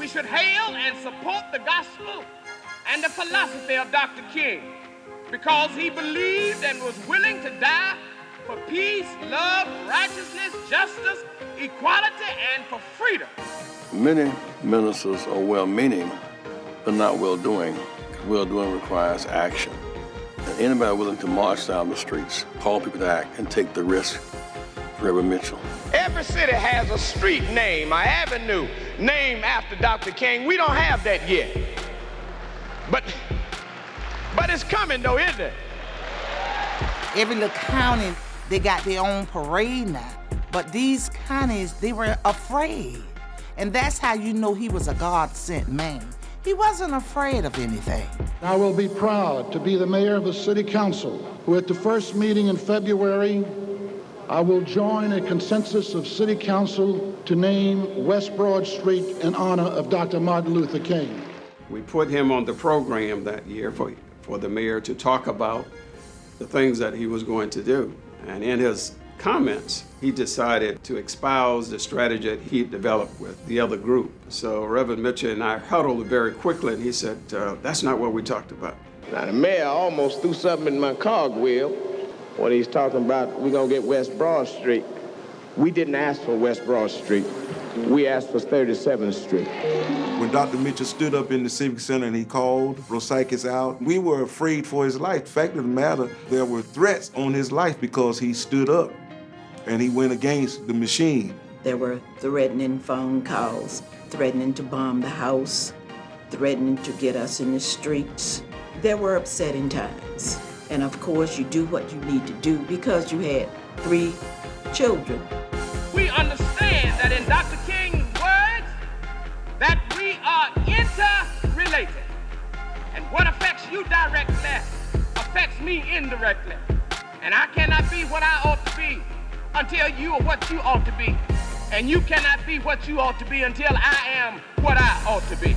we should hail and support the gospel and the philosophy of Dr. King because he believed and was willing to die for peace, love, righteousness, justice, equality, and for freedom. Many ministers are well-meaning, but not well-doing. Well-doing requires action. And anybody willing to march down the streets, call people to act, and take the risk, Reverend Mitchell. Every city has a street name, an avenue named after Dr. King. We don't have that yet. But it's coming though, isn't it? Every little county, they got their own parade now. But these counties, they were afraid. And that's how you know he was a God-sent man. He wasn't afraid of anything. I will be proud to be the mayor of a city council who at the first meeting in February, I will join a consensus of city council to name West Broad Street in honor of Dr. Martin Luther King. We put him on the program that year for the mayor to talk about the things that he was going to do. And in his comments, he decided to espouse the strategy that he developed with the other group. So Reverend Mitchell and I huddled very quickly, and he said, that's not what we talked about. Now, the mayor almost threw something in my cogwheel when he's talking about we're going to get West Broad Street. We didn't ask for West Broad Street. We asked for 37th Street. When Dr. Mitchell stood up in the Civic Center and he called Rosikis out, we were afraid for his life. The fact of the matter, there were threats on his life because he stood up and he went against the machine. There were threatening phone calls, threatening to bomb the house, threatening to get us in the streets. There were upsetting times. And of course, you do what you need to do because you had 3 children. We understand that in Dr. King's words, that we are interrelated. And what affects you directly affects me indirectly. And I cannot be what I ought to be until you are what you ought to be. And you cannot be what you ought to be until I am what I ought to be.